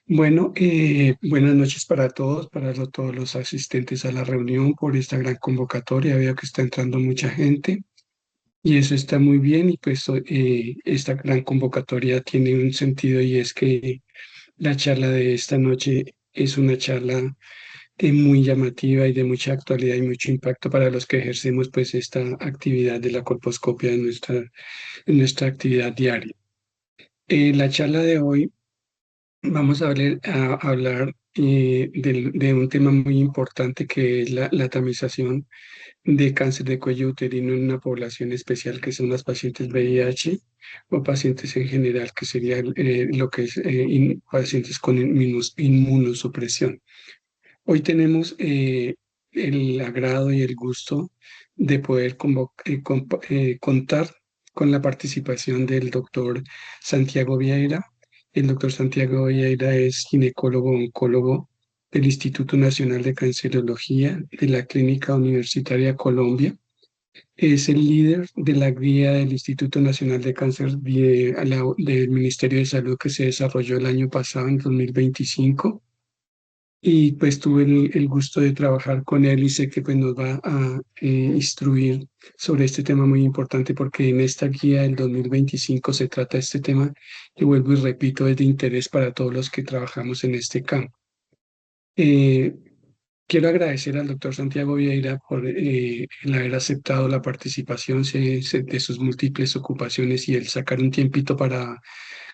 Bueno, buenas noches para todos, todos los asistentes a la reunión por esta gran convocatoria. Veo que está entrando mucha gente y eso está muy bien y pues esta gran convocatoria tiene un sentido y es que la charla de esta noche es una charla muy llamativa y de mucha actualidad y mucho impacto para los que ejercemos pues esta actividad de la colposcopia en nuestra actividad diaria. La charla de hoy vamos a hablar de un tema muy importante que es la tamización de cáncer de cuello uterino en una población especial que son las pacientes VIH o pacientes en general, que sería lo que es pacientes con inmunosupresión. Hoy tenemos el agrado y el gusto de poder contar con la participación del doctor Santiago Vieira. El doctor Santiago Vieira es ginecólogo-oncólogo del Instituto Nacional de Cancerología de la Clínica Universitaria Colombia. Es el líder de la guía del Instituto Nacional de Cáncer del Ministerio de Salud que se desarrolló el año pasado, en 2025, y pues tuve el gusto de trabajar con él y sé que pues nos va a instruir sobre este tema muy importante porque en esta guía del 2025 se trata este tema que vuelvo y repito es de interés para todos los que trabajamos en este campo. Eh, Quiero agradecer al doctor Santiago Vieira por el haber aceptado la participación de sus múltiples ocupaciones y el sacar un tiempito para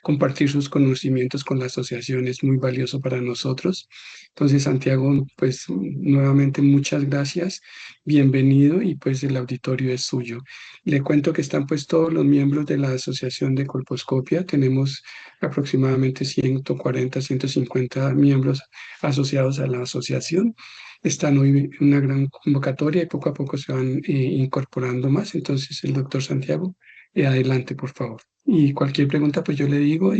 compartir sus conocimientos con la asociación es muy valioso para nosotros. Entonces, Santiago, pues nuevamente muchas gracias, bienvenido y pues el auditorio es suyo. Le cuento que están pues todos los miembros de la Asociación de Colposcopia, tenemos aproximadamente 140, 150 miembros asociados a la asociación. Están hoy en una gran convocatoria y poco a poco se van incorporando más. Entonces, el doctor Santiago, adelante, por favor. Y cualquier pregunta, pues yo le digo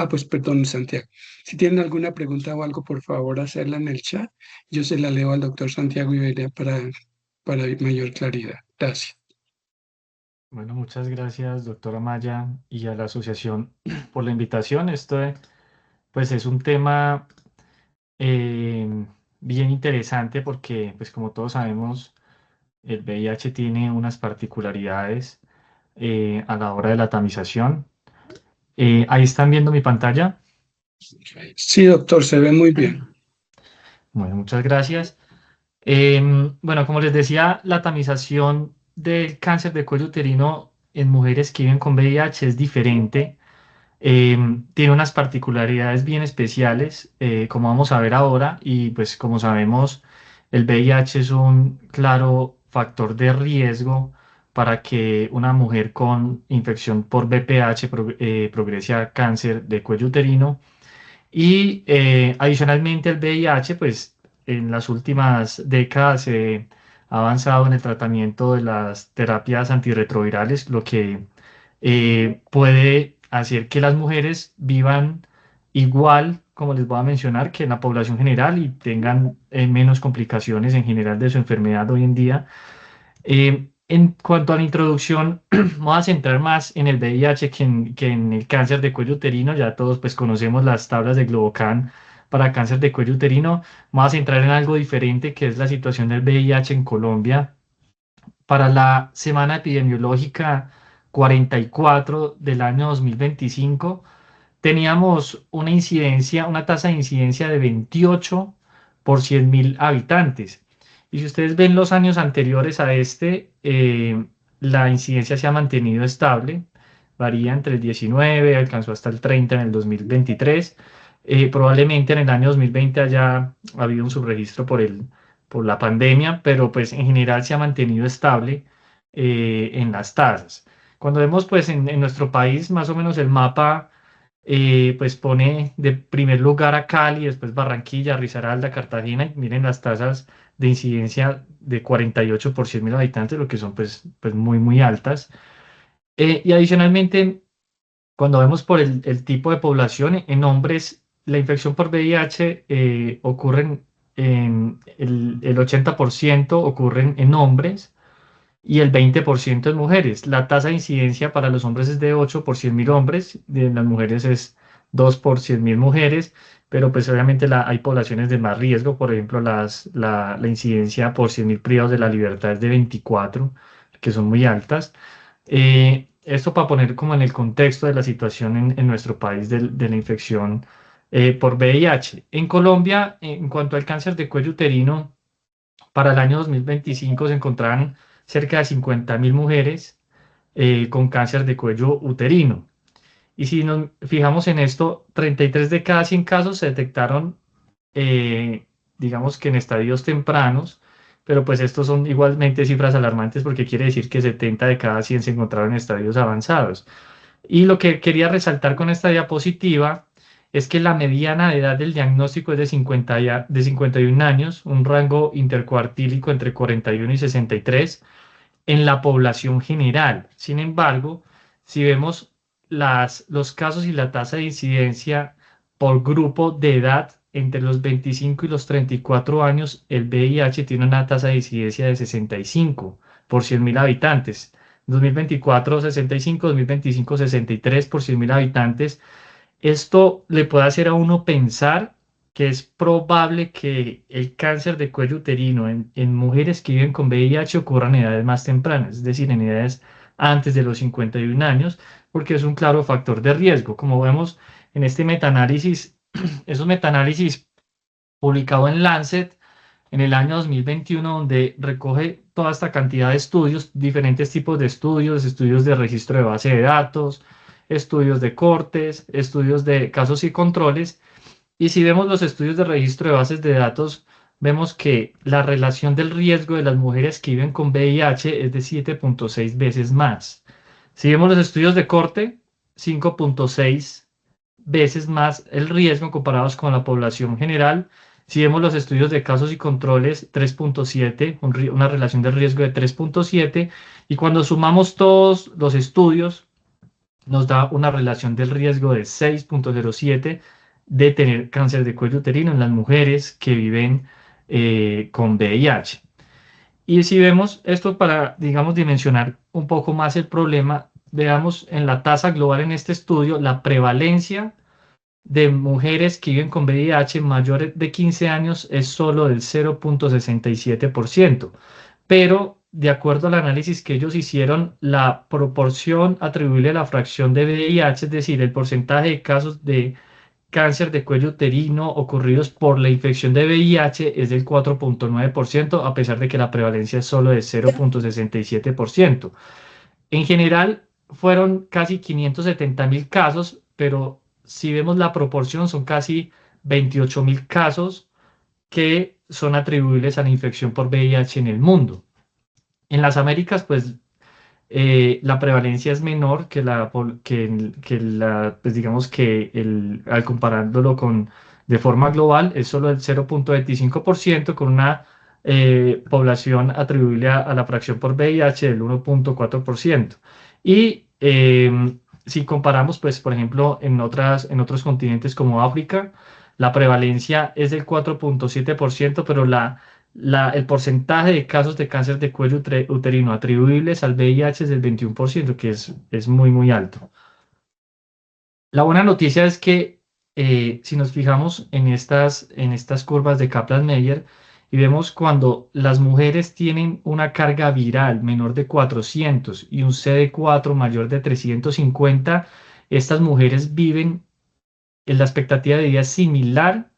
pues perdón, Santiago. Si tienen alguna pregunta o algo, por favor, hacerla en el chat. Yo se la leo al doctor Santiago Iberia para mayor claridad. Gracias. Bueno, muchas gracias, doctora Maya, y a la asociación por la invitación. Pues, es un tema eh, bien interesante porque, pues, como todos sabemos, el VIH tiene unas particularidades a la hora de la tamización. Ahí están viendo mi pantalla. Sí, doctor, se ve muy bien. Bueno, muchas gracias. Bueno, como les decía, la tamización del cáncer de cuello uterino en mujeres que viven con VIH es diferente. Tiene unas particularidades bien especiales, como vamos a ver ahora, y pues como sabemos, el VIH es un claro factor de riesgo para que una mujer con infección por VPH progrese a cáncer de cuello uterino. Y adicionalmente el VIH, pues en las últimas décadas se ha avanzado en el tratamiento de las terapias antirretrovirales, lo que puede hacer que las mujeres vivan igual, como les voy a mencionar, que en la población general y tengan menos complicaciones en general de su enfermedad hoy en día. En cuanto a la introducción, vamos a centrar más en el VIH que en el cáncer de cuello uterino. Ya todos pues conocemos las tablas de Globocan para cáncer de cuello uterino. Vamos a centrar en algo diferente, que es la situación del VIH en Colombia. Para la semana epidemiológica 44 del año 2025, teníamos una tasa de incidencia de 28 por 100.000 habitantes. Y si ustedes ven los años anteriores a este, la incidencia se ha mantenido estable, varía entre el 19, alcanzó hasta el 30 en el 2023. Probablemente en el año 2020 haya habido un subregistro por la pandemia, pero pues en general se ha mantenido estable en las tasas. Cuando vemos pues en nuestro país más o menos el mapa, pues pone de primer lugar a Cali, después Barranquilla, Risaralda, Cartagena, y miren las tasas de incidencia de 48 por 100.000 habitantes, lo que son pues muy altas. Y adicionalmente, cuando vemos por el tipo de población, en hombres, la infección por VIH el 80% ocurren en hombres y el 20% en mujeres. La tasa de incidencia para los hombres es de 8 por 100.000 hombres, de las mujeres es 2 por 100.000 mujeres, pero pues obviamente hay poblaciones de más riesgo, por ejemplo, la incidencia por 100.000 privados de la libertad es de 24, que son muy altas. Esto para poner como en el contexto de la situación en nuestro país de la infección por VIH. En Colombia, en cuanto al cáncer de cuello uterino, para el año 2025 se encontraban cerca de 50.000 mujeres con cáncer de cuello uterino. Y si nos fijamos en esto, 33 de cada 100 casos se detectaron, eh, digamos que en estadios tempranos, pero pues estos son igualmente cifras alarmantes porque quiere decir que 70 de cada 100 se encontraron en estadios avanzados. Y lo que quería resaltar con esta diapositiva es que la mediana de edad del diagnóstico es de 51 años, un rango intercuartílico entre 41 y 63 en la población general. Sin embargo, si vemos los casos y la tasa de incidencia por grupo de edad entre los 25 y los 34 años, el VIH tiene una tasa de incidencia de 65 por 100.000 habitantes. 2024, 65, 2025, 63 por 100.000 habitantes. Esto le puede hacer a uno pensar que es probable que el cáncer de cuello uterino en mujeres que viven con VIH ocurra en edades más tempranas, es decir, en edades antes de los 51 años, porque es un claro factor de riesgo. Como vemos en este metaanálisis, esos metaanálisis publicado en Lancet en el año 2021, donde recoge toda esta cantidad de estudios, diferentes tipos de estudios, estudios de registro de base de datos, estudios de cortes, estudios de casos y controles. Y si vemos los estudios de registro de bases de datos, vemos que la relación del riesgo de las mujeres que viven con VIH es de 7.6 veces más. Si vemos los estudios de corte, 5.6 veces más el riesgo comparados con la población general. Si vemos los estudios de casos y controles, 3.7, una relación de riesgo de 3.7. Y cuando sumamos todos los estudios, nos da una relación del riesgo de 6.07 de tener cáncer de cuello uterino en las mujeres que viven con VIH. Y si vemos esto para, digamos, dimensionar un poco más el problema, veamos en la tasa global en este estudio la prevalencia de mujeres que viven con VIH mayores de 15 años es solo del 0.67%, pero de acuerdo al análisis que ellos hicieron, la proporción atribuible a la fracción de VIH, es decir, el porcentaje de casos de cáncer de cuello uterino ocurridos por la infección de VIH es del 4.9%, a pesar de que la prevalencia es solo de 0.67%. En general, fueron casi 570.000 casos, pero si vemos la proporción, son casi 28.000 casos que son atribuibles a la infección por VIH en el mundo. En las Américas, pues la prevalencia es menor que digamos que al comparándolo de forma global, es solo el 0.25% con una población atribuible a la fracción por VIH del 1.4%. Y si comparamos, pues, por ejemplo, en otros continentes como África, la prevalencia es del 4.7%, pero el porcentaje de casos de cáncer de cuello uterino atribuibles al VIH es del 21%, que es muy, muy alto. La buena noticia es que si nos fijamos en estas curvas de Kaplan-Meier y vemos cuando las mujeres tienen una carga viral menor de 400 y un CD4 mayor de 350, estas mujeres viven en la expectativa de vida similar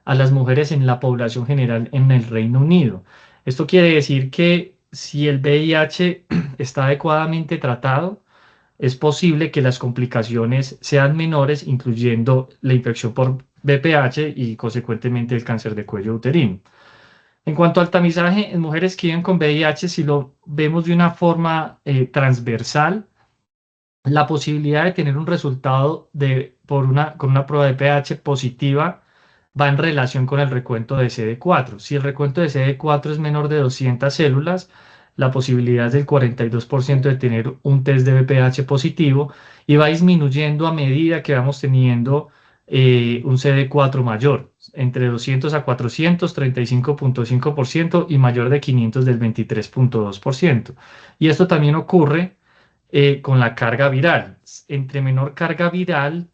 a las mujeres en la población general en el Reino Unido. Esto quiere decir que si el VIH está adecuadamente tratado, es posible que las complicaciones sean menores, incluyendo la infección por VPH y consecuentemente el cáncer de cuello uterino. En cuanto al tamizaje en mujeres que viven con VIH, si lo vemos de una forma transversal, la posibilidad de tener un resultado con una prueba de pH positiva va en relación con el recuento de CD4. Si el recuento de CD4 es menor de 200 células, la posibilidad es del 42% de tener un test de VPH positivo y va disminuyendo a medida que vamos teniendo un CD4 mayor, entre 200 a 400, 35.5% y mayor de 500 del 23.2%. Y esto también ocurre con la carga viral. Entre menor carga viral,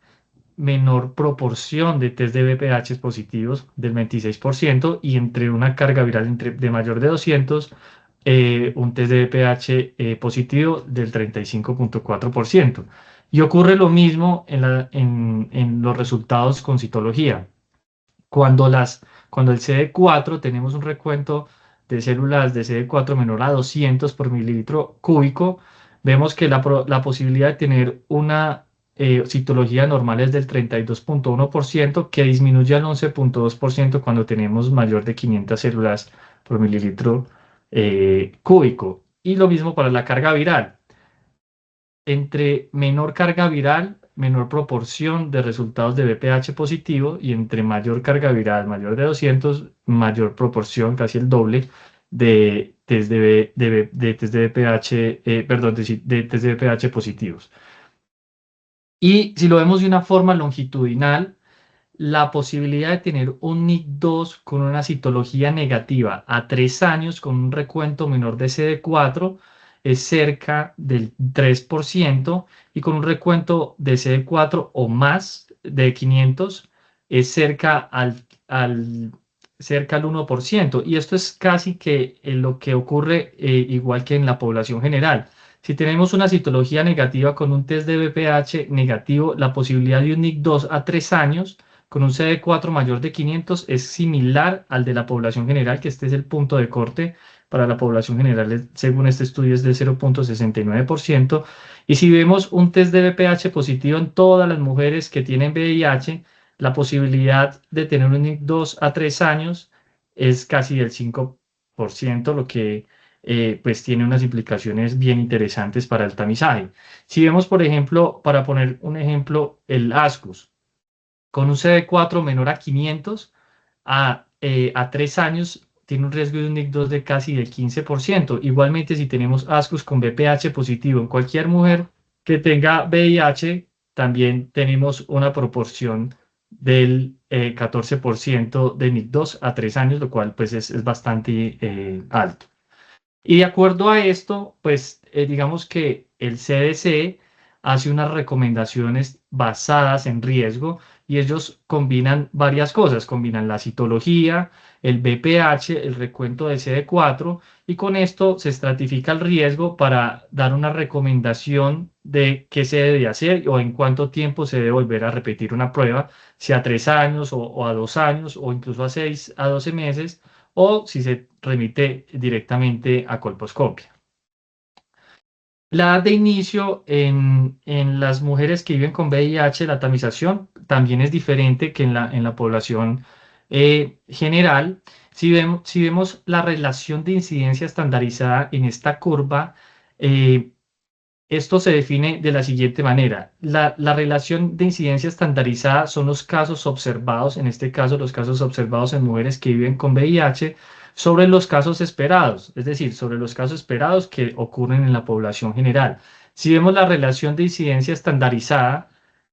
menor proporción de test de VPH positivos del 26% y entre una carga viral de mayor de 200, un test de VPH positivo del 35,4%. Y ocurre lo mismo en los resultados con citología. Cuando, cuando el CD4 tenemos un recuento de células de CD4 menor a 200 por mililitro cúbico, vemos que la posibilidad de tener una citología normal es del 32,1%, que disminuye al 11,2% cuando tenemos mayor de 500 células por mililitro cúbico. Y lo mismo para la carga viral. Entre menor carga viral, menor proporción de resultados de VPH positivo, y entre mayor carga viral, mayor de 200, mayor proporción, casi el doble, de test de test de VPH, perdón, de test de VPH positivos. Y si lo vemos de una forma longitudinal, la posibilidad de tener un NIC2 con una citología negativa a 3 años con un recuento menor de CD4 es cerca del 3%, y con un recuento de CD4 o más de 500 es cerca al 1%. Y esto es casi que lo que ocurre igual que en la población general. Si tenemos una citología negativa con un test de VPH negativo, la posibilidad de un NIC2 a 3 años con un CD4 mayor de 500 es similar al de la población general, que este es el punto de corte para la población general, según este estudio, es de 0,69%. Y si vemos un test de VPH positivo en todas las mujeres que tienen VIH, la posibilidad de tener un NIC2 a 3 años es casi del 5%, lo que pues tiene unas implicaciones bien interesantes para el tamizaje. Si vemos, por ejemplo, para poner un ejemplo, el ASCUS, con un CD4 menor a 500 a 3 años, tiene un riesgo de un NIC2 de casi del 15%. Igualmente, si tenemos ASCUS con VPH positivo en cualquier mujer que tenga VIH, también tenemos una proporción del 14% de NIC2 a 3 años, lo cual pues es bastante alto. Y de acuerdo a esto, pues digamos que el CDC hace unas recomendaciones basadas en riesgo, y ellos combinan varias cosas, combinan la citología, el BPH, el recuento de CD4, y con esto se estratifica el riesgo para dar una recomendación de qué se debe hacer o en cuánto tiempo se debe volver a repetir una prueba, si a 3 años o a 2 años o incluso a 6 a 12 meses, o si se remite directamente a colposcopia. La edad de inicio en las mujeres que viven con VIH, la tamización también es diferente que en la población general. Si vemos la relación de incidencia estandarizada en esta curva, eh, esto se define de la siguiente manera. La relación de incidencia estandarizada son los casos observados, en este caso los casos observados en mujeres que viven con VIH, sobre los casos esperados, es decir, sobre los casos esperados que ocurren en la población general. Si vemos la relación de incidencia estandarizada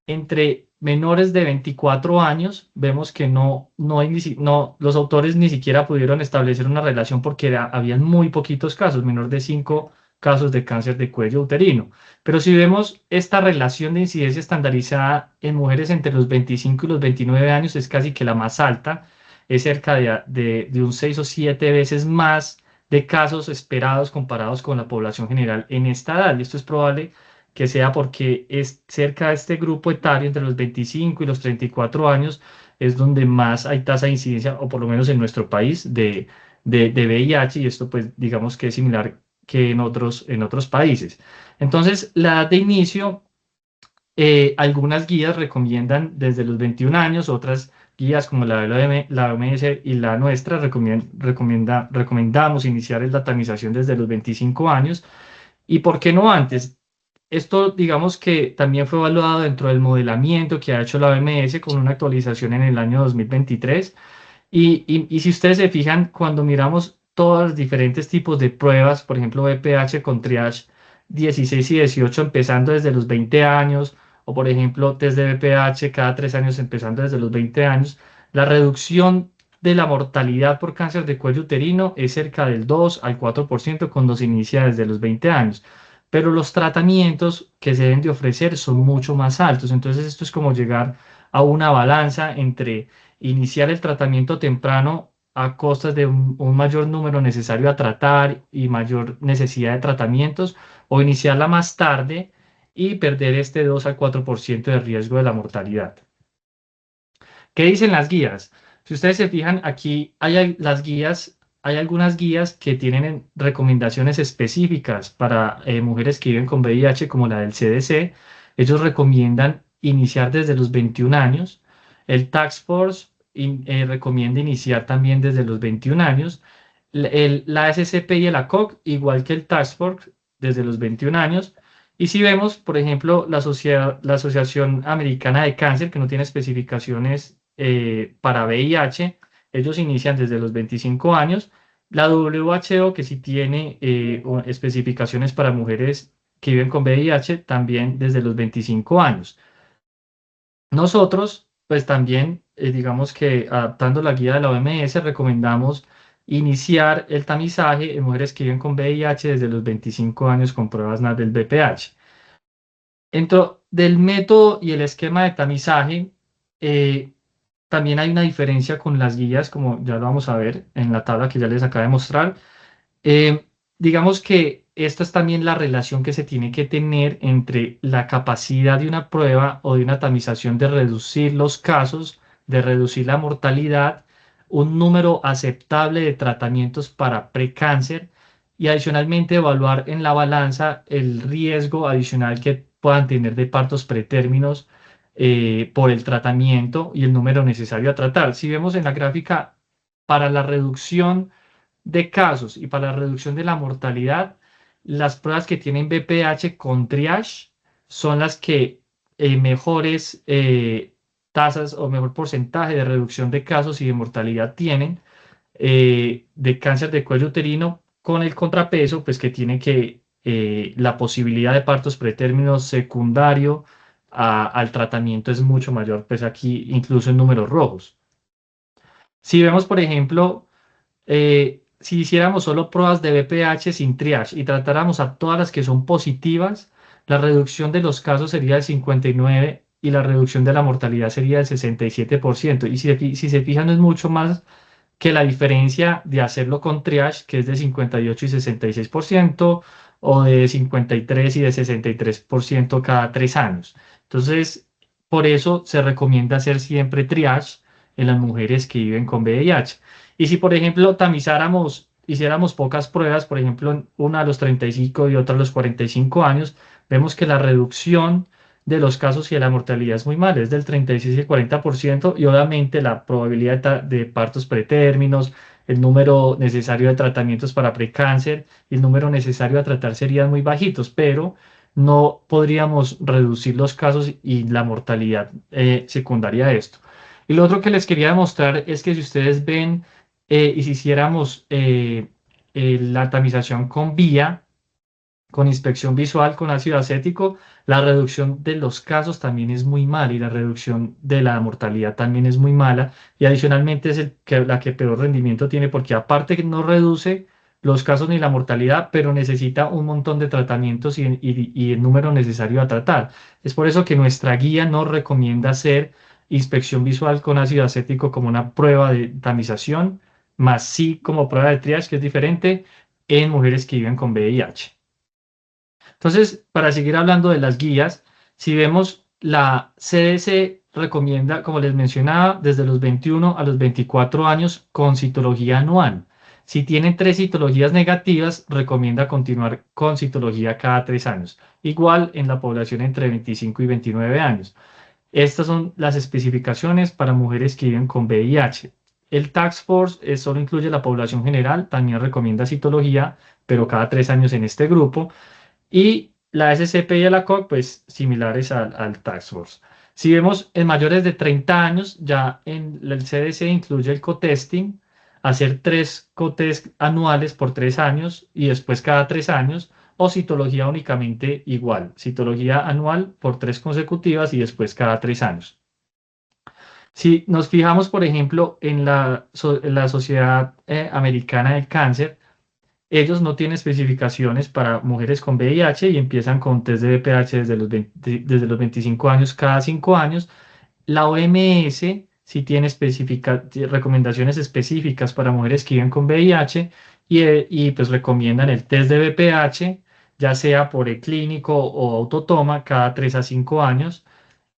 entre menores de 24 años, vemos que los autores ni siquiera pudieron establecer una relación porque habían muy poquitos casos, menor de 5 casos de cáncer de cuello uterino. Pero si vemos esta relación de incidencia estandarizada en mujeres entre los 25 y los 29 años, es casi que la más alta, es cerca de un 6 o 7 veces más de casos esperados comparados con la población general en esta edad. Y esto es probable que sea porque es cerca de este grupo etario, entre los 25 y los 34 años, es donde más hay tasa de incidencia, o por lo menos en nuestro país, de VIH, y esto pues digamos que es similar que en otros países. Entonces, la edad de inicio, algunas guías recomiendan desde los 21 años, otras guías como la OMS y la nuestra recomendamos iniciar la tamización desde los 25 años. ¿Y por qué no antes? Esto, digamos que también fue evaluado dentro del modelamiento que ha hecho la OMS con una actualización en el año 2023. Y si ustedes se fijan, cuando miramos todos los diferentes tipos de pruebas, por ejemplo, VPH con triage 16 y 18 empezando desde los 20 años, o por ejemplo, test de VPH cada 3 años empezando desde los 20 años, la reducción de la mortalidad por cáncer de cuello uterino es cerca del 2 al 4% cuando se inicia desde los 20 años. pero los tratamientos que se deben de ofrecer son mucho más altos. Entonces esto es como llegar a una balanza entre iniciar el tratamiento temprano a costas de un mayor número necesario a tratar y mayor necesidad de tratamientos, o iniciarla más tarde y perder este 2 al 4% de riesgo de la mortalidad. ¿Qué dicen las guías? Si ustedes se fijan, aquí las guías, hay algunas guías que tienen recomendaciones específicas para mujeres que viven con VIH, como la del CDC. Ellos recomiendan iniciar desde los 21 años. El Task Force recomienda iniciar también desde los 21 años. La SCP y el ACOG, igual que el Task Force, desde los 21 años. Y si vemos, por ejemplo, la Asociación Americana de Cáncer, que no tiene especificaciones para VIH, ellos inician desde los 25 años. La WHO, que sí tiene especificaciones para mujeres que viven con VIH, también desde los 25 años. Nosotros, pues también, digamos que adaptando la guía de la OMS, recomendamos iniciar el tamizaje en mujeres que viven con VIH desde los 25 años con pruebas NAT del VPH. Dentro del método y el esquema de tamizaje, eh, también hay una diferencia con las guías, como ya lo vamos a ver en la tabla que ya les acabo de mostrar. Digamos que esta es también la relación que se tiene que tener entre la capacidad de una prueba o de una tamización de reducir los casos, de reducir la mortalidad, un número aceptable de tratamientos para precáncer y adicionalmente evaluar en la balanza el riesgo adicional que puedan tener de partos pretérminos por el tratamiento y el número necesario a tratar. Si vemos en la gráfica, para la reducción de casos y para la reducción de la mortalidad, las pruebas que tienen BPH con triage son las que mejores tasas o mejor porcentaje de reducción de casos y de mortalidad tienen de cáncer de cuello uterino, con el contrapeso, pues que tiene que la posibilidad de partos pretérminos secundario al tratamiento es mucho mayor, pues aquí incluso en números rojos. Si vemos, por ejemplo, si hiciéramos solo pruebas de BPH sin triage y tratáramos a todas las que son positivas, la reducción de los casos sería del 59% y la reducción de la mortalidad sería del 67%. Y si se fijan, no es mucho más que la diferencia de hacerlo con triage, que es de 58 y 66%, o de 53 y de 63% cada 3 años. Entonces, por eso se recomienda hacer siempre triage en las mujeres que viven con VIH. Y si, por ejemplo, hiciéramos pocas pruebas, por ejemplo, una a los 35 y otra a los 45 años, vemos que la reducción de los casos y de la mortalidad es muy mala, es del 36 y el 40%, y obviamente la probabilidad de partos pretérminos, el número necesario de tratamientos para precáncer y el número necesario a tratar serían muy bajitos, pero no podríamos reducir los casos y la mortalidad secundaria de esto. Y lo otro que les quería demostrar es que si ustedes ven y si hiciéramos la tamización con vía, con inspección visual, con ácido acético, la reducción de los casos también es muy mala y la reducción de la mortalidad también es muy mala. Y adicionalmente es la que peor rendimiento tiene porque aparte que no reduce los casos ni la mortalidad, pero necesita un montón de tratamientos y el número necesario a tratar. Es por eso que nuestra guía nos recomienda hacer inspección visual con ácido acético como una prueba de tamización, más sí como prueba de triage, que es diferente, en mujeres que viven con VIH. Entonces, para seguir hablando de las guías, si vemos la CDC recomienda, como les mencionaba, desde los 21 a los 24 años con citología anual. Si tienen 3 citologías negativas, recomienda continuar con citología cada 3 años. Igual en la población entre 25 y 29 años. Estas son las especificaciones para mujeres que viven con VIH. El Task Force solo incluye la población general, también recomienda citología, pero cada 3 años en este grupo. Y la SCP y la COC, pues similares al Task Force. Si vemos en mayores de 30 años, ya en el CDC incluye el co-testing, hacer 3 co-test anuales por 3 años y después cada 3 años, o citología únicamente igual, citología anual por 3 consecutivas y después cada 3 años. Si nos fijamos, por ejemplo, en la Sociedad Americana del Cáncer, ellos no tienen especificaciones para mujeres con VIH y empiezan con test de VPH desde los 25 años cada 5 años. La OMS sí tiene recomendaciones específicas para mujeres que viven con VIH y pues recomiendan el test de VPH, ya sea por el clínico o autotoma cada 3 a 5 años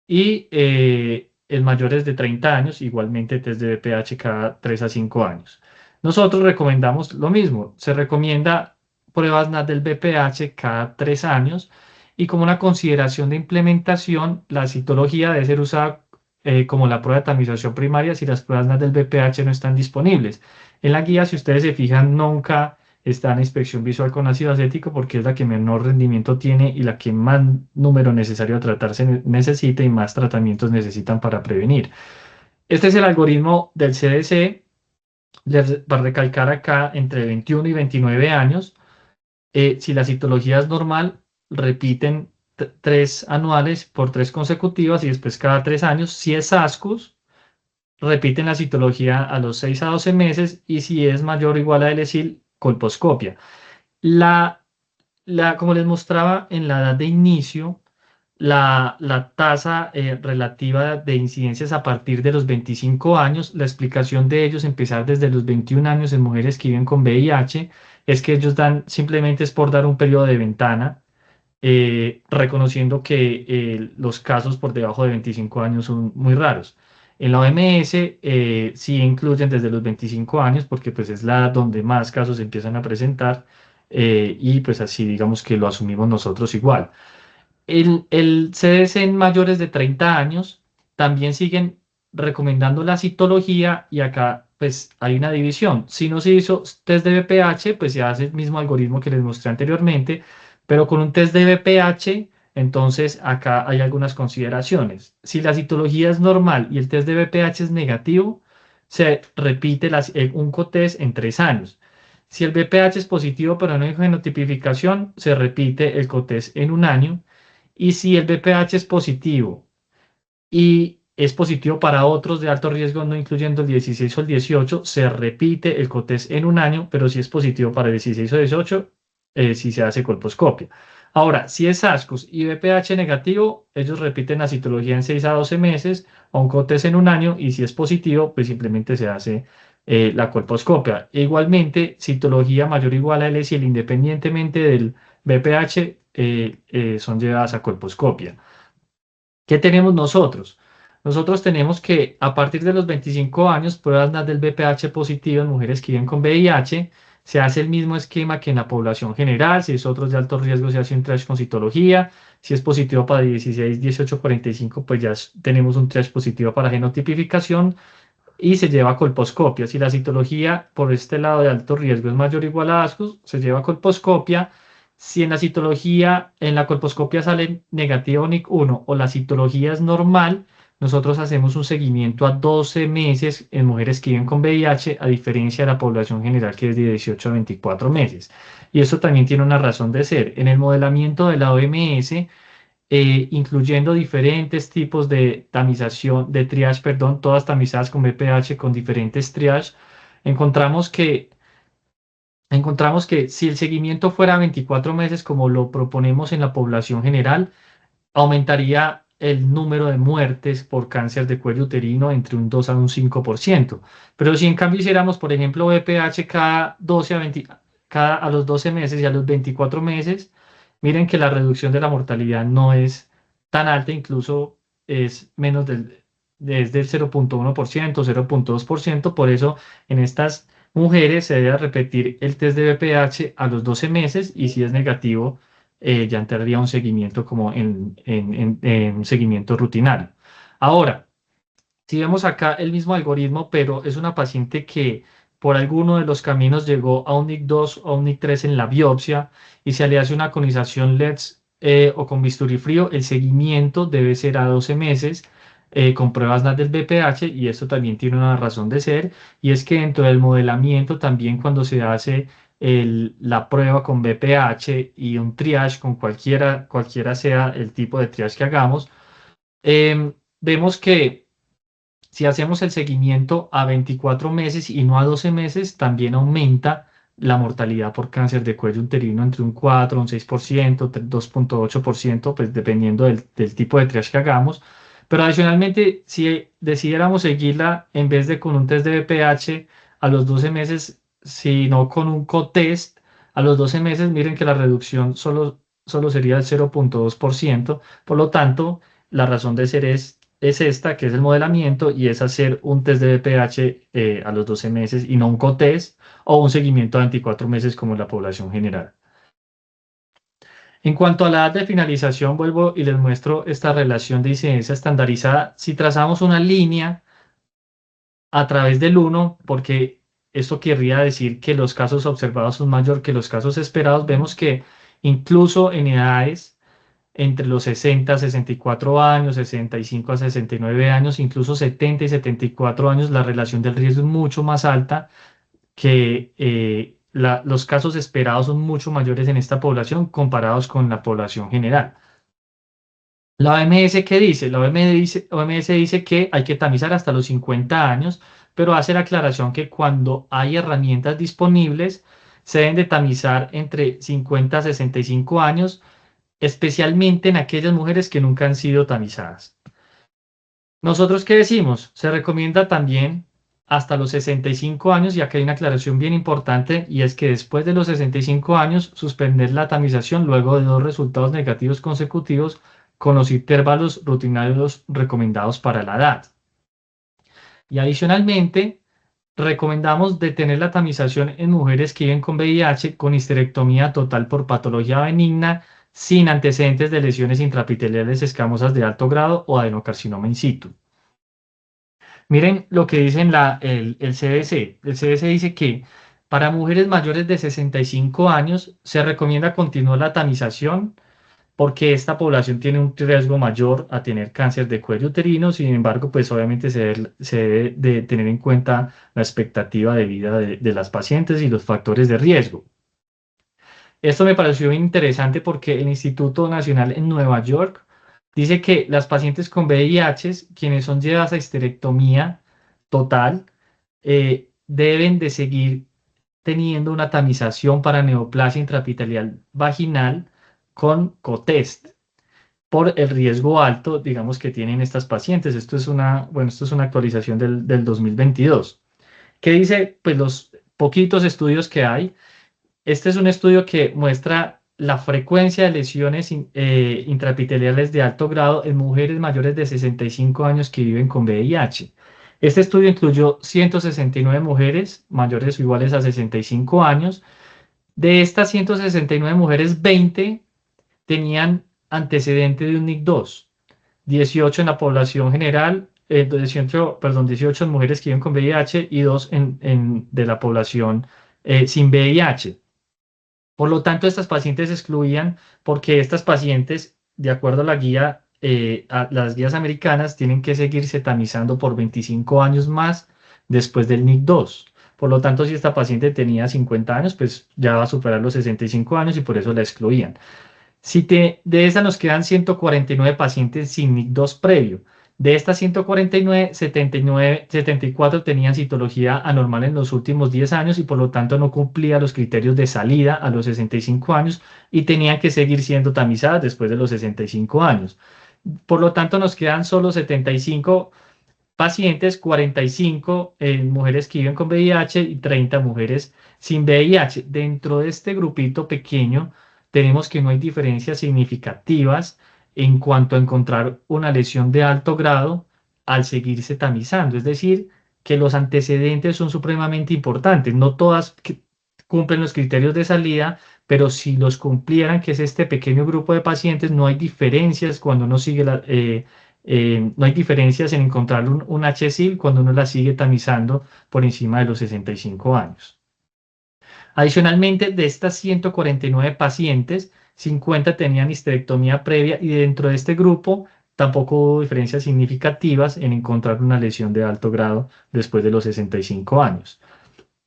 y en mayores de 30 años igualmente test de VPH cada 3 a 5 años. Nosotros recomendamos lo mismo, se recomienda pruebas NAT del VPH cada 3 años y como una consideración de implementación, la citología debe ser usada como la prueba de tamización primaria si las pruebas NAT del VPH no están disponibles. En la guía, si ustedes se fijan, nunca está en inspección visual con ácido acético porque es la que menor rendimiento tiene y la que más número necesario a tratarse necesita y más tratamientos necesitan para prevenir. Este es el algoritmo del CDC, para recalcar acá, entre 21 y 29 años. Si la citología es normal, repiten 3 anuales por 3 consecutivas y después cada 3 años. Si es ASCUS, repiten la citología a los 6 a 12 meses y si es mayor o igual a LSIL, colposcopia. La, como les mostraba en la edad de inicio, la tasa relativa de incidencias a partir de los 25 años, la explicación de ellos empezar desde los 21 años en mujeres que viven con VIH, es que ellos dan, simplemente es por dar un periodo de ventana, reconociendo que los casos por debajo de 25 años son muy raros. En la OMS sí incluyen desde los 25 años porque pues es la edad donde más casos se empiezan a presentar y pues así digamos que lo asumimos nosotros igual. El CDC en mayores de 30 años también siguen recomendando la citología y acá pues hay una división. Si no se hizo test de VPH, pues se hace el mismo algoritmo que les mostré anteriormente, pero con un test de VPH, entonces acá hay algunas consideraciones. Si la citología es normal y el test de VPH es negativo, se repite un cotest en 3 años. Si el VPH es positivo pero no hay genotipificación, se repite el cotest en un año. Y si el BPH es positivo y es positivo para otros de alto riesgo, no incluyendo el 16 o el 18, se repite el COTES en un año, pero si es positivo para el 16 o 18, sí se hace colposcopia. Ahora, si es ASCUS y BPH negativo, ellos repiten la citología en 6 a 12 meses, o un COTES en un año, y si es positivo, pues simplemente se hace la colposcopia. E igualmente, citología mayor o igual a LSL, independientemente del BPH, son llevadas a colposcopia. ¿Qué tenemos nosotros? Nosotros tenemos que a partir de los 25 años, pruebas NAT del VPH positivo en mujeres que viven con VIH, se hace el mismo esquema que en la población general. Si es otros de alto riesgo, se hace un triage con citología. Si es positivo para 16, 18, 45, pues ya tenemos un triage positivo para genotipificación y se lleva a colposcopia. Si la citología por este lado de alto riesgo es mayor o igual a ASCUS, se lleva a colposcopia. Si en la citología, en la colposcopia sale negativo NIC1 o la citología es normal, nosotros hacemos un seguimiento a 12 meses en mujeres que viven con VIH, a diferencia de la población general que es de 18 a 24 meses. Y eso también tiene una razón de ser. En el modelamiento de la OMS, incluyendo diferentes tipos de tamización, de triage, perdón, todas tamizadas con BPH con diferentes triage, encontramos que, encontramos que si el seguimiento fuera 24 meses, como lo proponemos en la población general, aumentaría el número de muertes por cáncer de cuello uterino entre un 2 a un 5%. Pero si en cambio hiciéramos, por ejemplo, BPH cada 12 a 20, a los 12 meses y a los 24 meses, miren que la reducción de la mortalidad no es tan alta, incluso es menos es del 0,1%, 0,2%. Por eso en estas mujeres se debe repetir el test de BPH a los 12 meses y si es negativo, ya entraría un seguimiento como en un seguimiento rutinario. Ahora, si vemos acá el mismo algoritmo, pero es una paciente que por alguno de los caminos llegó a un NIC2 o un NIC3 en la biopsia y se le hace una conización LEDS o con bisturí frío, el seguimiento debe ser a 12 meses con pruebas NAT del BPH y esto también tiene una razón de ser y es que dentro del modelamiento también cuando se hace la prueba con BPH y un triage con cualquiera sea el tipo de triage que hagamos, vemos que si hacemos el seguimiento a 24 meses y no a 12 meses, también aumenta la mortalidad por cáncer de cuello uterino entre un 4, un 6%, 2,8%, pues dependiendo del tipo de triage que hagamos. Pero adicionalmente, si decidiéramos seguirla en vez de con un test de BPH a los 12 meses, sino con un co-test a los 12 meses, miren que la reducción solo sería el 0,2%. Por lo tanto, la razón de ser es esta, que es el modelamiento, y es hacer un test de BPH a los 12 meses y no un co-test o un seguimiento a 24 meses como en la población general. En cuanto a la edad de finalización, vuelvo y les muestro esta relación de incidencia estandarizada. Si trazamos una línea a través del 1, porque esto querría decir que los casos observados son mayor que los casos esperados, vemos que incluso en edades entre los 60 a 64 años, 65 a 69 años, incluso 70 y 74 años, la relación del riesgo es mucho más alta, que los casos esperados son mucho mayores en esta población comparados con la población general. La OMS, ¿qué dice? La OMS dice que hay que tamizar hasta los 50 años, pero hace la aclaración que cuando hay herramientas disponibles, se deben de tamizar entre 50 a 65 años, especialmente en aquellas mujeres que nunca han sido tamizadas. ¿Nosotros qué decimos? Se recomienda también hasta los 65 años, y acá hay una aclaración bien importante, y es que después de los 65 años, suspender la tamización luego de 2 resultados negativos consecutivos con los intervalos rutinarios recomendados para la edad. Y adicionalmente, recomendamos detener la tamización en mujeres que viven con VIH con histerectomía total por patología benigna, sin antecedentes de lesiones intraepiteliales escamosas de alto grado o adenocarcinoma in situ. Miren lo que dice el CDC. El CDC dice que para mujeres mayores de 65 años se recomienda continuar la tamización porque esta población tiene un riesgo mayor a tener cáncer de cuello uterino. Sin embargo, pues obviamente se debe de tener en cuenta la expectativa de vida de las pacientes y los factores de riesgo. Esto me pareció interesante porque el Instituto Nacional en Nueva York dice que las pacientes con VIH, quienes son llevadas a histerectomía total, deben de seguir teniendo una tamización para neoplasia intraepitelial vaginal con COTEST por el riesgo alto, digamos, que tienen estas pacientes. Esto es una actualización del 2022. ¿Qué dice? Pues los poquitos estudios que hay. Este es un estudio que muestra la frecuencia de lesiones intraepiteliales de alto grado en mujeres mayores de 65 años que viven con VIH. Este estudio incluyó 169 mujeres mayores o iguales a 65 años. De estas 169 mujeres, 20 tenían antecedente de un NIC2, 18 en la población general, 18 en mujeres que viven con VIH y 2 de la población sin VIH. Por lo tanto, estas pacientes se excluían porque estas pacientes, de acuerdo a la guía, a las guías americanas, tienen que seguirse tamizando por 25 años más después del NIC2. Por lo tanto, si esta paciente tenía 50 años, pues ya va a superar los 65 años y por eso la excluían. De esa nos quedan 149 pacientes sin NIC2 previo. De estas 149, 74 tenían citología anormal en los últimos 10 años y por lo tanto no cumplía los criterios de salida a los 65 años y tenían que seguir siendo tamizadas después de los 65 años. Por lo tanto, nos quedan solo 75 pacientes, 45 mujeres que viven con VIH y 30 mujeres sin VIH. Dentro de este grupito pequeño, tenemos que no hay diferencias significativas en cuanto a encontrar una lesión de alto grado al seguirse tamizando. Es decir, que los antecedentes son supremamente importantes. No todas cumplen los criterios de salida, pero si los cumplieran, que es este pequeño grupo de pacientes, no hay diferencias cuando uno sigue no hay diferencias en encontrar un HSIL cuando uno la sigue tamizando por encima de los 65 años. Adicionalmente, de estas 149 pacientes, 50 tenían histerectomía previa y dentro de este grupo tampoco hubo diferencias significativas en encontrar una lesión de alto grado después de los 65 años.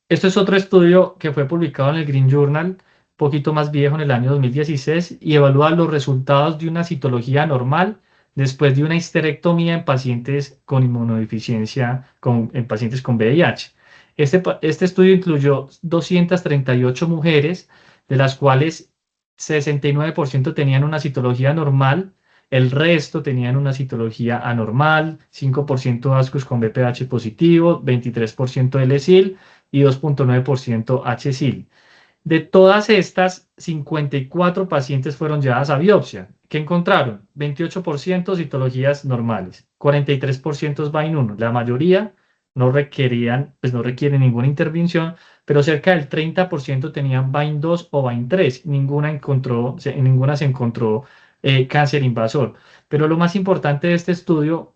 Esto es otro estudio que fue publicado en el Green Journal, poquito más viejo, en el año 2016, y evalúa los resultados de una citología normal después de una histerectomía en pacientes con inmunodeficiencia, en pacientes con VIH. Este estudio incluyó 238 mujeres, de las cuales 69% tenían una citología normal, el resto tenían una citología anormal, 5% ASCUS con BPH positivo, 23% LSIL y 2,9% HSIL. De todas estas, 54 pacientes fueron llevadas a biopsia. ¿Qué encontraron? 28% citologías normales, 43% VAIN-1. La mayoría no requerían, pues no requieren ninguna intervención, pero cerca del 30% tenían VAIN-2 o VAIN-3. En ninguna se encontró cáncer invasor. Pero lo más importante de este estudio,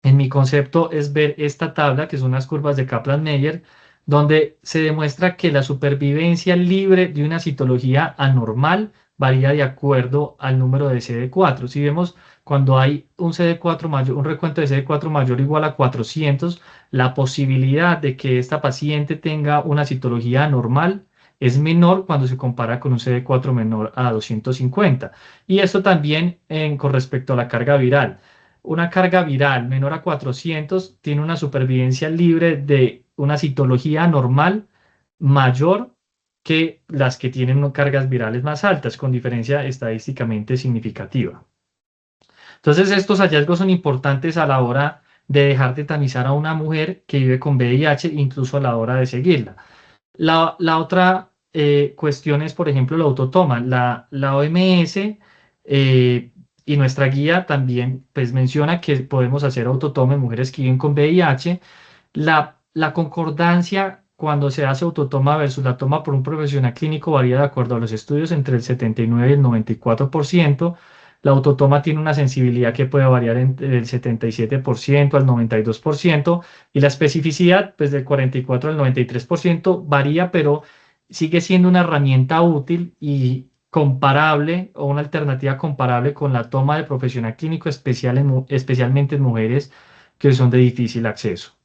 en mi concepto, es ver esta tabla, que son unas curvas de Kaplan-Meier, donde se demuestra que la supervivencia libre de una citología anormal varía de acuerdo al número de CD4. Si vemos, cuando hay un CD4 mayor, un recuento de CD4 mayor o igual a 400, la posibilidad de que esta paciente tenga una citología anormal es menor cuando se compara con un CD4 menor a 250. Y esto también con respecto a la carga viral. Una carga viral menor a 400 tiene una supervivencia libre de una citología normal mayor que las que tienen cargas virales más altas, con diferencia estadísticamente significativa. Entonces, estos hallazgos son importantes a la hora de dejar de tamizar a una mujer que vive con VIH, incluso a la hora de seguirla. La otra cuestión es, por ejemplo, la autotoma. La OMS y nuestra guía también pues, menciona que podemos hacer autotoma en mujeres que viven con VIH. La concordancia cuando se hace autotoma versus la toma por un profesional clínico varía de acuerdo a los estudios entre el 79 y el 94%. La autotoma tiene una sensibilidad que puede variar entre el 77% al 92%, y la especificidad, pues del 44 al 93% varía, pero sigue siendo una herramienta útil y comparable, o una alternativa comparable con la toma de profesional clínico, especialmente en mujeres que son de difícil acceso.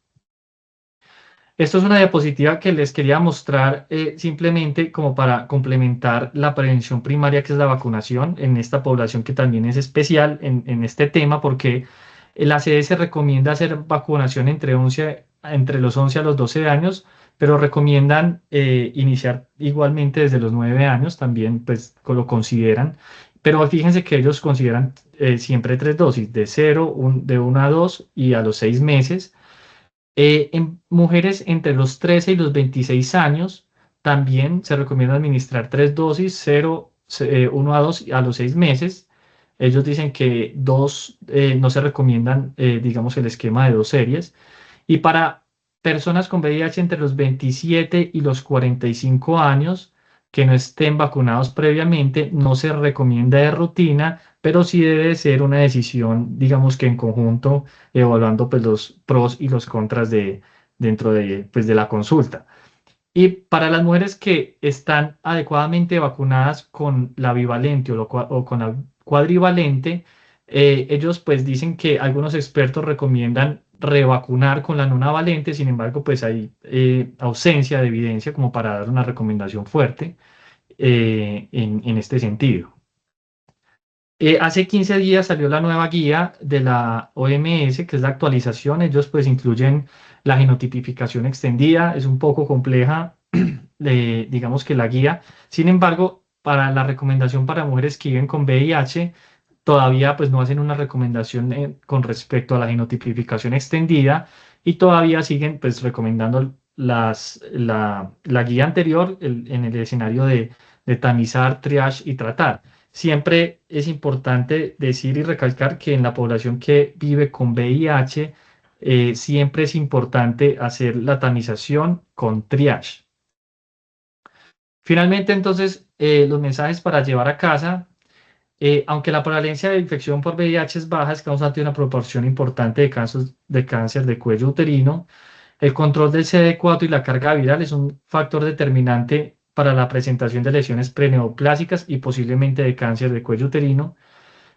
Esto es una diapositiva que les quería mostrar simplemente como para complementar la prevención primaria, que es la vacunación en esta población que también es especial en este tema, porque la CDC recomienda hacer vacunación entre los 11 a los 12 años, pero recomiendan iniciar igualmente desde los 9 años, también pues lo consideran. Pero fíjense que ellos consideran siempre 3 dosis, de 1 a 2 y a los 6 meses. En mujeres entre los 13 y los 26 años también se recomienda administrar 3 dosis, 1 a 2 a los 6 meses. Ellos dicen que no se recomiendan, digamos, el esquema de 2 series. Y para personas con VIH entre los 27 y los 45 años que no estén vacunados previamente, no se recomienda de rutina, pero sí debe ser una decisión, digamos que en conjunto, evaluando pues, los pros y los contras dentro pues, de la consulta. Y para las mujeres que están adecuadamente vacunadas con la bivalente o con la cuadrivalente, ellos pues dicen que algunos expertos recomiendan revacunar con la nonavalente. Sin embargo, pues hay ausencia de evidencia como para dar una recomendación fuerte en este sentido. Hace 15 días salió la nueva guía de la OMS, que es la actualización. Ellos pues incluyen la genotipificación extendida. Es un poco compleja, digamos que la guía. Sin embargo, para la recomendación para mujeres que viven con VIH, todavía pues no hacen una recomendación con respecto a la genotipificación extendida, y todavía siguen pues recomendando la guía anterior en el escenario de tamizar, triage y tratar. Siempre es importante decir y recalcar que en la población que vive con VIH, siempre es importante hacer la tamización con triage. Finalmente, entonces, los mensajes para llevar a casa. Aunque la prevalencia de infección por VIH es baja, es causante de una proporción importante de casos de cáncer de cuello uterino. El control del CD4 y la carga viral es un factor determinante para la presentación de lesiones preneoplásicas y posiblemente de cáncer de cuello uterino.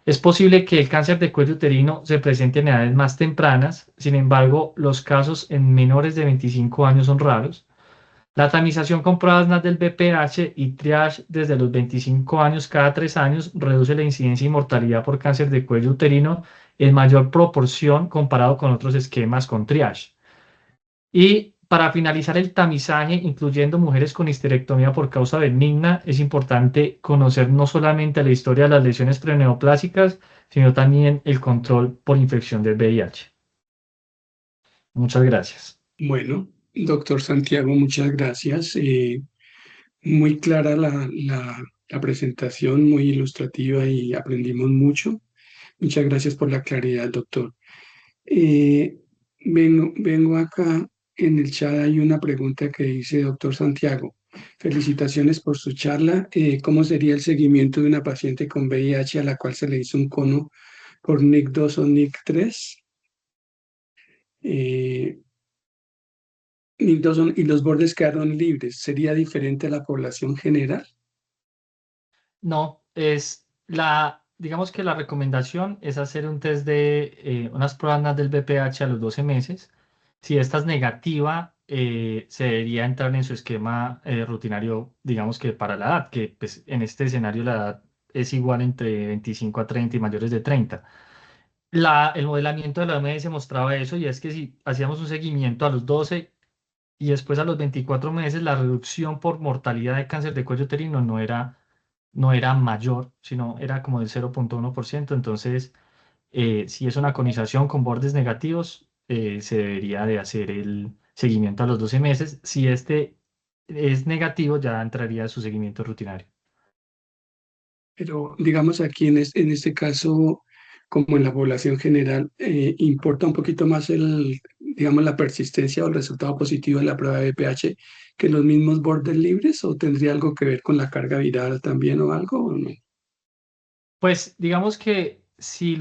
Es posible que el cáncer de cuello uterino se presente en edades más tempranas. Sin embargo, los casos en menores de 25 años son raros. La tamización con pruebas NAT del BPH y triage desde los 25 años cada 3 años reduce la incidencia y mortalidad por cáncer de cuello uterino en mayor proporción comparado con otros esquemas con triage. Y Para finalizar el tamizaje, incluyendo mujeres con histerectomía por causa benigna, es importante conocer no solamente la historia de las lesiones preneoplásicas, sino también el control por infección del VIH. Muchas gracias. Bueno, doctor Santiago, muchas gracias. Muy clara la presentación, muy ilustrativa y aprendimos mucho. Muchas gracias por la claridad, doctor. Eh, vengo acá en el chat, hay una pregunta que dice, doctor Santiago, felicitaciones por su charla. ¿Cómo sería el seguimiento de una paciente con VIH a la cual se le hizo un cono por NIC2 o NIC3? Eh, NIC2 y los bordes quedaron libres. ¿Sería diferente a la población general? No, digamos que la recomendación es hacer un test de unas pruebas del BPH a los 12 meses. Si esta es negativa, se debería entrar en su esquema rutinario, digamos que para la edad, que pues, en este escenario la edad es igual entre 25 a 30 y mayores de 30. El modelamiento de la OMS mostraba eso y es que si hacíamos un seguimiento a los 12 y después a los 24 meses, la reducción por mortalidad de cáncer de cuello uterino no era mayor, sino era como del 0,1%. Entonces, si es una conización con bordes negativos, se debería de hacer el seguimiento a los 12 meses. Si este es negativo, ya entraría su seguimiento rutinario. Pero digamos aquí en este caso, como en la población general, importa un poquito más digamos, la persistencia o el resultado positivo de la prueba de pH que los mismos bordes libres, o tendría algo que ver con la carga viral también o algo, ¿o no? Pues digamos que si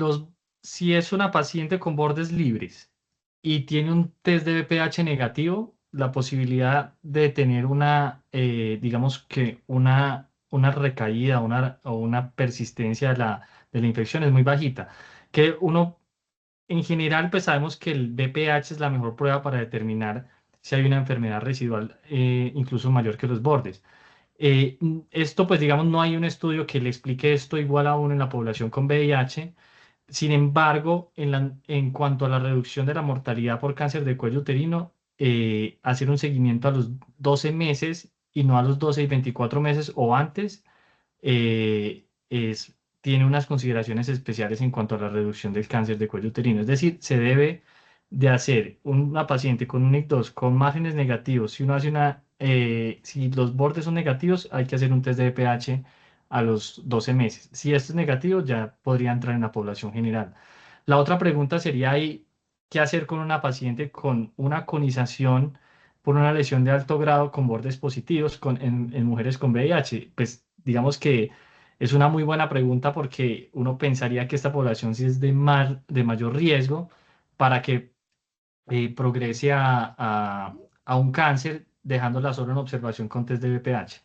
es una paciente con bordes libres y tiene un test de BPH negativo, la posibilidad de tener digamos que una recaída o una persistencia de la infección es muy bajita. Que uno, en general, pues sabemos que el BPH es la mejor prueba para determinar si hay una enfermedad residual, incluso mayor que los bordes. Esto, pues digamos, no hay un estudio que le explique esto igual a uno en la población con VIH. Sin embargo, en cuanto a la reducción de la mortalidad por cáncer de cuello uterino, hacer un seguimiento a los 12 meses y no a los 12 y 24 meses o antes, tiene unas consideraciones especiales en cuanto a la reducción del cáncer de cuello uterino. Es decir, se debe de hacer una paciente con un NIC2 con márgenes negativos. Si los bordes son negativos, hay que hacer un test de pH a los 12 meses. Si esto es negativo, ya podría entrar en la población general. La otra pregunta sería ahí, ¿qué hacer con una paciente con una conización por una lesión de alto grado con bordes positivos en mujeres con VIH? Pues digamos que es una muy buena pregunta porque uno pensaría que esta población sí es de mayor riesgo para que progrese a un cáncer, dejándola solo en observación con test de BPH.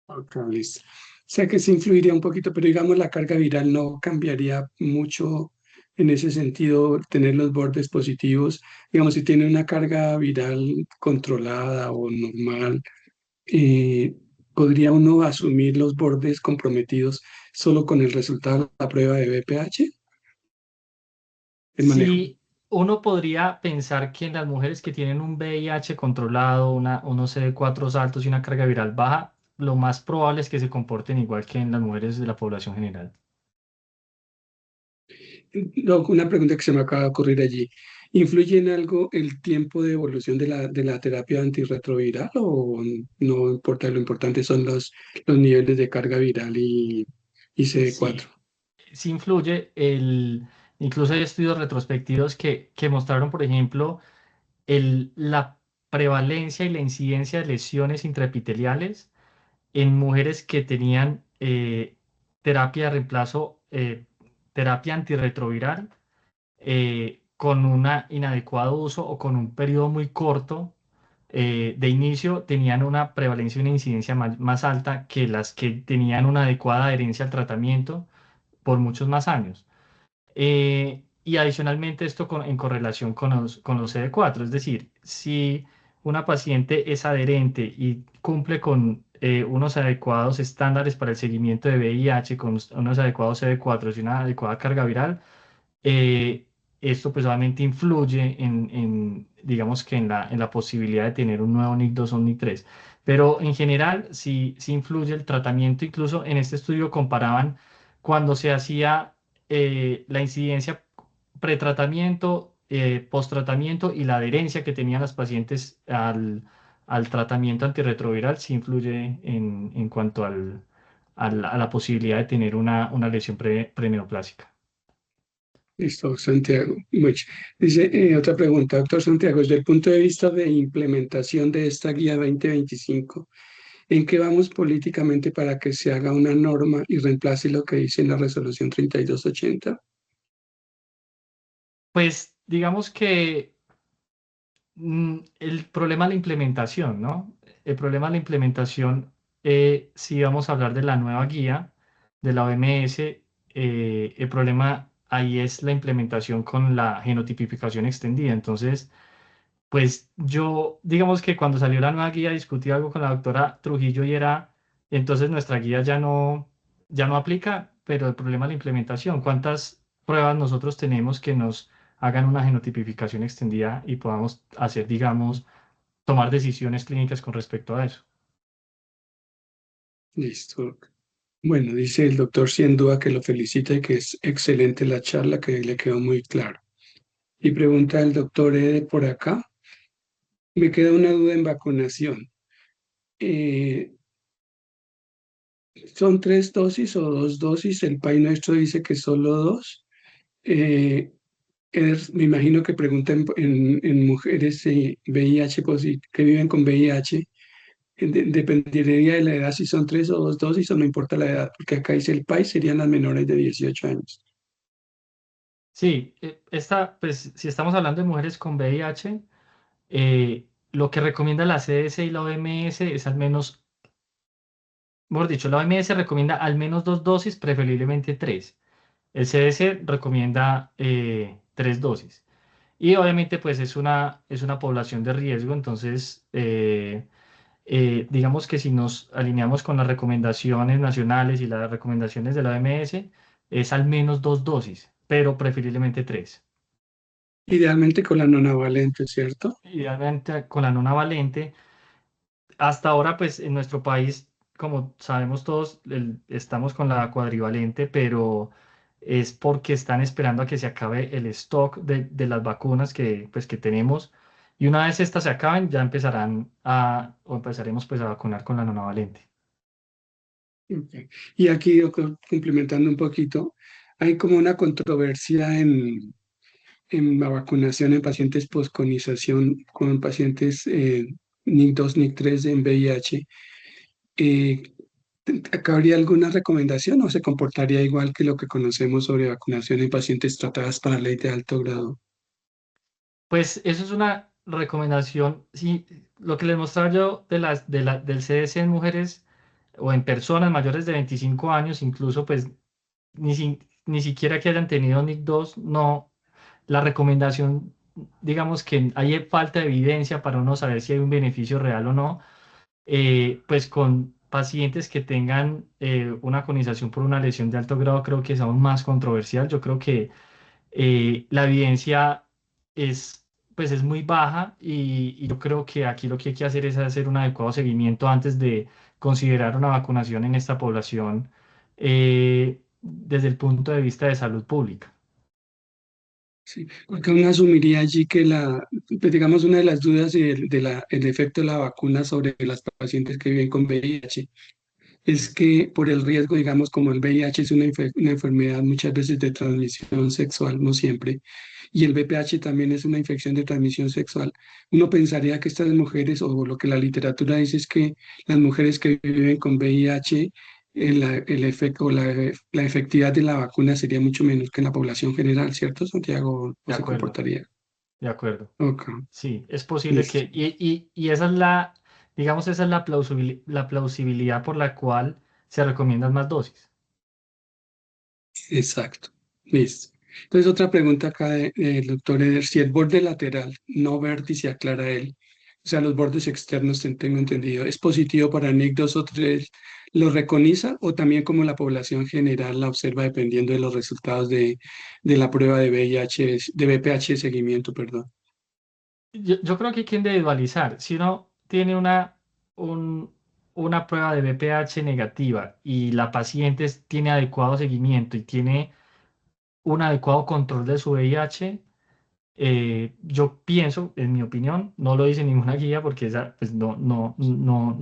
Ok, listo. O sea que sí influiría un poquito, pero digamos la carga viral no cambiaría mucho en ese sentido, tener los bordes positivos. Digamos, si tiene una carga viral controlada o normal, eh, ¿podría uno asumir los bordes comprometidos solo con el resultado de la prueba de BPH? El manejo. Si uno podría pensar que en las mujeres que tienen un VIH controlado, unos CD4 altos y una carga viral baja, lo más probable es que se comporten igual que en las mujeres de la población general. Una pregunta que se me acaba de ocurrir allí. ¿Influye en algo el tiempo de evolución de la terapia antirretroviral o no importa? Lo importante son los niveles de carga viral y CD4. Sí, sí influye. Incluso hay estudios retrospectivos que mostraron, por ejemplo, la prevalencia y la incidencia de lesiones intraepiteliales en mujeres que tenían terapia de reemplazo, terapia antirretroviral, con un inadecuado uso o con un periodo muy corto de inicio, tenían una prevalencia y una incidencia más alta que las que tenían una adecuada adherencia al tratamiento por muchos más años. Y adicionalmente esto en correlación con los CD4, es decir, si una paciente es adherente y cumple con unos adecuados estándares para el seguimiento de VIH, con unos adecuados CD4 y una adecuada carga viral, eh, esto pues obviamente influye digamos que en la posibilidad de tener un nuevo NIC2 o un NIC3. Pero en general sí, sí influye el tratamiento. Incluso en este estudio comparaban cuando se hacía la incidencia pretratamiento, posttratamiento y la adherencia que tenían las pacientes al tratamiento antirretroviral, sí influye en cuanto a la posibilidad de tener una lesión preneoplásica. Listo, Santiago. Dice otra pregunta, doctor Santiago, desde el punto de vista de implementación de esta guía 2025, ¿en qué vamos políticamente para que se haga una norma y reemplace lo que dice en la resolución 3280? Pues digamos que el problema es la implementación, ¿no? El problema es la implementación, si vamos a hablar de la nueva guía de la OMS, el problema ahí es la implementación con la genotipificación extendida. Entonces, pues yo, digamos que cuando salió la nueva guía discutí algo con la doctora Trujillo y era, entonces nuestra guía ya no aplica, pero el problema es la implementación. ¿Cuántas pruebas nosotros tenemos que nos hagan una genotipificación extendida y podamos hacer, digamos, tomar decisiones clínicas con respecto a eso? Listo. Bueno, dice el doctor sin duda que lo felicita y que es excelente la charla, que le quedó muy claro. Y pregunta el doctor Ede por acá, me queda una duda en vacunación. Eh, ¿Son tres dosis o dos dosis? El país nuestro dice que solo dos. Eh, Me imagino que pregunta en mujeres VIH que viven con VIH. Dependería de la edad si son tres o dos dosis o no importa la edad, porque acá dice el país serían las menores de 18 años. Sí, pues si estamos hablando de mujeres con VIH, lo que recomienda la CDC y la OMS es al menos, mejor dicho, la OMS recomienda al menos dos dosis, preferiblemente tres. El CDC recomienda tres dosis. Y obviamente pues es una población de riesgo, entonces digamos que si nos alineamos con las recomendaciones nacionales y las recomendaciones de la OMS, es al menos dos dosis, pero preferiblemente tres. Idealmente con la nonavalente, ¿cierto? Idealmente con la nona valente. Hasta ahora pues en nuestro país, como sabemos todos, estamos con la cuadrivalente, pero es porque están esperando a que se acabe el stock de las vacunas pues, que tenemos. Y una vez estas se acaben, ya o empezaremos pues a vacunar con la nonavalente. Ok. Y aquí, complementando un poquito, hay como una controversia en la vacunación en pacientes posconización con pacientes NIC2, NIC3 en VIH. Eh, ¿Habría alguna recomendación o se comportaría igual que lo que conocemos sobre vacunación en pacientes tratadas para ley de alto grado? Pues eso es una recomendación. Sí, lo que les mostraba yo del CDC en mujeres o en personas mayores de 25 años, incluso pues ni siquiera que hayan tenido NIC2, no, la recomendación, digamos que hay falta de evidencia para uno saber si hay un beneficio real o no, pues con pacientes que tengan una conización por una lesión de alto grado creo que es aún más controversial. Yo creo que la evidencia es, pues es muy baja y yo creo que aquí lo que hay que hacer es hacer un adecuado seguimiento antes de considerar una vacunación en esta población desde el punto de vista de salud pública. Sí, porque uno asumiría allí que pues digamos, una de las dudas el efecto de la vacuna sobre las pacientes que viven con VIH es que por el riesgo, digamos, como el VIH es una enfermedad muchas veces de transmisión sexual, no siempre, y el VPH también es una infección de transmisión sexual, uno pensaría que estas mujeres, o lo que la literatura dice es que las mujeres que viven con VIH, el efecto o la efectividad de la vacuna sería mucho menos que en la población general, ¿cierto, Santiago? ¿O De se acuerdo, comportaría? de acuerdo. Ok, Sí, es posible listo. que, y esa es digamos, esa es la plausibilidad por la cual se recomiendan más dosis. Exacto, listo. Entonces, otra pregunta acá del doctor Eder, si el borde lateral, no vértice, aclara él, O sea, los bordes externos, tengo entendido. ¿Es positivo para NIC 2 o 3? ¿Lo reconiza o también como la población general la observa dependiendo de los resultados de la prueba de VIH, de VPH de seguimiento, perdón? Yo creo que hay que individualizar. Si uno tiene un- una prueba de BPH negativa y la paciente tiene adecuado seguimiento y tiene un adecuado control de su VIH, yo pienso, en mi opinión, no lo dice ninguna guía porque esa pues no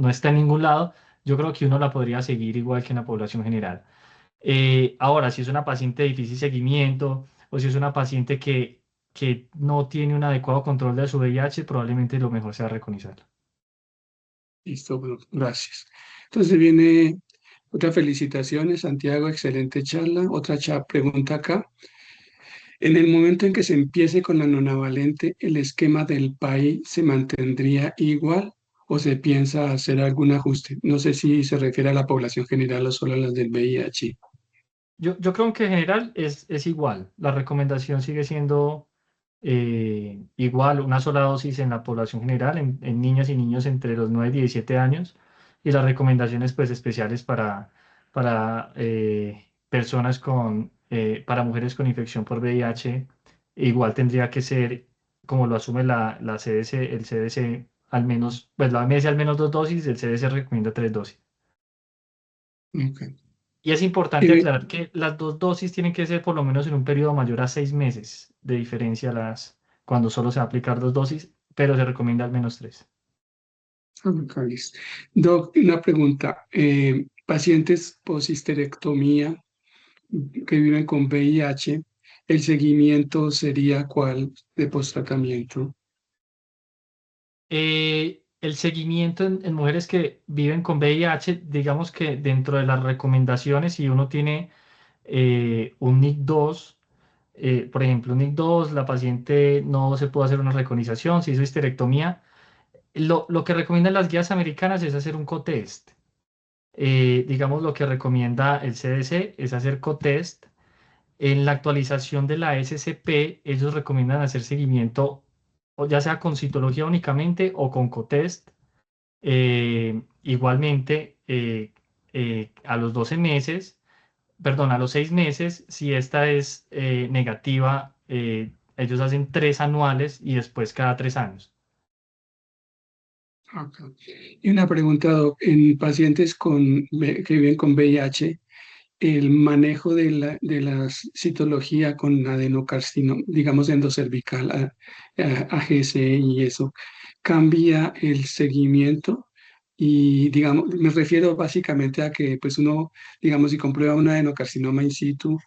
está en ningún lado, yo creo que uno la podría seguir igual que en la población general. Ahora, si es una paciente de difícil seguimiento o si es una paciente que no tiene un adecuado control de su VIH, probablemente lo mejor sea reconocerla. Listo, bueno, gracias. Entonces viene otra felicitaciones, Santiago, excelente charla. Otra pregunta acá. En el momento en que se empiece con la nonavalente, ¿el esquema del país se mantendría igual o se piensa hacer algún ajuste? No sé si se refiere a la población general o solo a las del VIH. Yo creo que en general es igual. La recomendación sigue siendo igual, una sola dosis en la población general, en niñas y niños entre los 9 y 17 años, y las recomendaciones pues especiales para personas para mujeres con infección por VIH, igual tendría que ser, como lo asume la CDC, el CDC, al menos, pues la OMS al menos 2 dosis, el CDC recomienda 3 dosis. Ok. Y es importante Eh, aclarar que las 2 dosis tienen que ser por lo menos en un periodo mayor a 6 meses de diferencia cuando solo se va a aplicar 2 dosis, pero se recomienda al menos 3. Cáliz. Doc, una pregunta. Pacientes post-histerectomía que viven con VIH, ¿el seguimiento sería cuál de post-tratamiento? El seguimiento en mujeres que viven con VIH, digamos que dentro de las recomendaciones, si uno tiene un NIC2, por ejemplo, un NIC2, la paciente no se puede hacer una reconización, se hizo histerectomía, lo que recomiendan las guías americanas es hacer un cotest. Digamos, lo que recomienda el CDC es hacer cotest. En la actualización de la SCP, ellos recomiendan hacer seguimiento, o ya sea con citología únicamente o con cotest. Igualmente, a los 12 meses, perdón, a los 6 meses, si esta es negativa, ellos hacen 3 anuales y después cada 3 años. Ok. Y una pregunta, Doc, en pacientes que viven con VIH, el manejo de la citología con adenocarcinoma, digamos endocervical, AGC y eso, cambia el seguimiento y digamos, me refiero básicamente a que pues uno, digamos, si comprueba un adenocarcinoma in situ,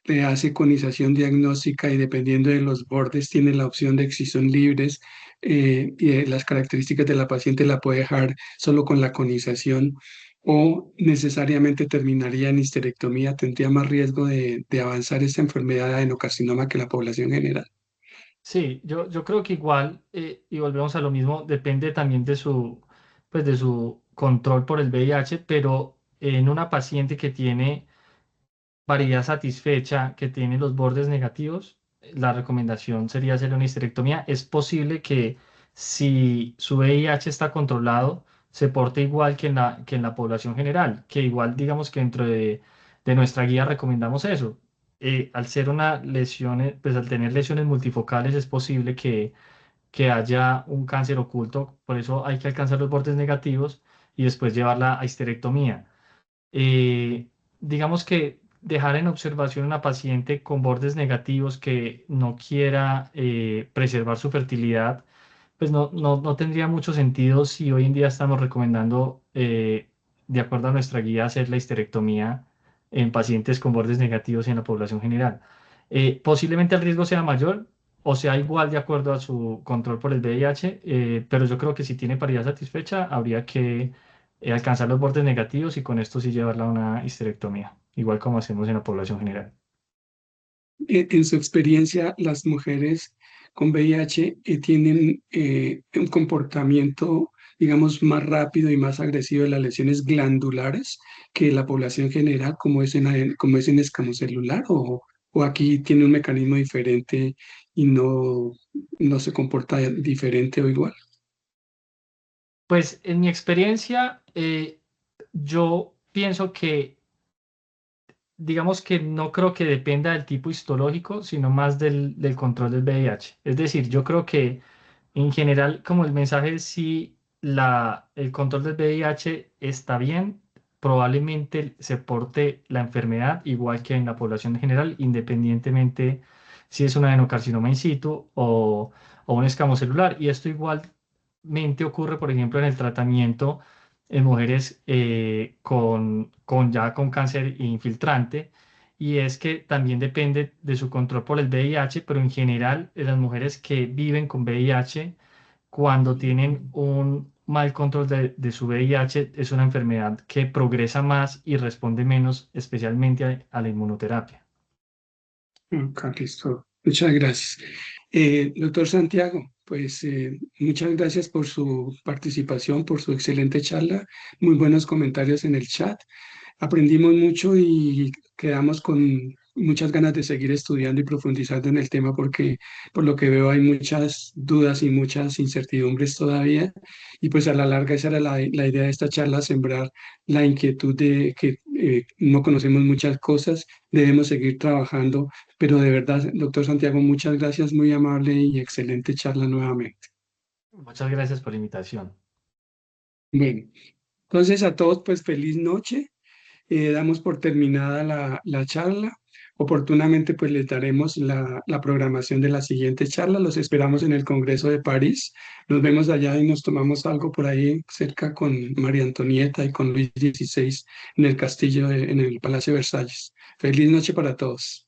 le hace conización diagnóstica y dependiendo de los bordes tiene la opción de excisión libres y de las características de la paciente la puede dejar solo con la conización o necesariamente terminaría en histerectomía, tendría más riesgo de avanzar esta enfermedad de adenocarcinoma que la población general. Sí, yo creo que igual, y volvemos a lo mismo, depende también pues de su control por el VIH, pero en una paciente que tiene paridad satisfecha, que tiene los bordes negativos, la recomendación sería hacer una histerectomía. Es posible que si su VIH está controlado, se porte igual que en la población general, que igual digamos que dentro de nuestra guía recomendamos eso. Al ser una lesión, pues al tener lesiones multifocales es posible que haya un cáncer oculto, por eso hay que alcanzar los bordes negativos y después llevarla a histerectomía. eh, digamos que dejar en observación a una paciente con bordes negativos que no quiera preservar su fertilidad, pues no tendría mucho sentido si hoy en día estamos recomendando, de acuerdo a nuestra guía, hacer la histerectomía en pacientes con bordes negativos y en la población general. Posiblemente el riesgo sea mayor o sea igual de acuerdo a su control por el VIH, pero yo creo que si tiene paridad satisfecha, habría que alcanzar los bordes negativos y con esto sí llevarla a una histerectomía, igual como hacemos en la población general. En su experiencia, las mujeres con VIH tienen un comportamiento, digamos, más rápido y más agresivo de las lesiones glandulares que la población general, como es en escamocelular, o aquí tiene un mecanismo diferente y no se comporta diferente o igual. Pues en mi experiencia, yo pienso que, digamos que no creo que dependa del tipo histológico, sino más del control del VIH. Es decir, yo creo que en general, como el mensaje es si el control del VIH está bien, probablemente se porte la enfermedad igual que en la población en general, independientemente si es un adenocarcinoma in situ o un escamo celular. Y esto igualmente ocurre, por ejemplo, en el tratamiento en mujeres ya con cáncer infiltrante. Y es que también depende de su control por el VIH, pero en general, las mujeres que viven con VIH, cuando tienen un mal control de su VIH, es una enfermedad que progresa más y responde menos, especialmente a la inmunoterapia. Ok, listo. Muchas gracias. Doctor Santiago, pues muchas gracias por su participación, por su excelente charla, muy buenos comentarios en el chat. Aprendimos mucho y quedamos con muchas ganas de seguir estudiando y profundizando en el tema porque por lo que veo hay muchas dudas y muchas incertidumbres todavía. Y pues a la larga esa era la idea de esta charla, sembrar la inquietud de que no conocemos muchas cosas, debemos seguir trabajando. Pero de verdad, doctor Santiago, muchas gracias, muy amable y excelente charla nuevamente. Muchas gracias por la invitación. Bueno, entonces a todos pues feliz noche. Damos por terminada la charla. Oportunamente, pues les daremos la programación de la siguiente charla. Los esperamos en el Congreso de París. Nos vemos allá y nos tomamos algo por ahí cerca con María Antonieta y con Luis XVI en el castillo, en el Palacio de Versalles. Feliz noche para todos.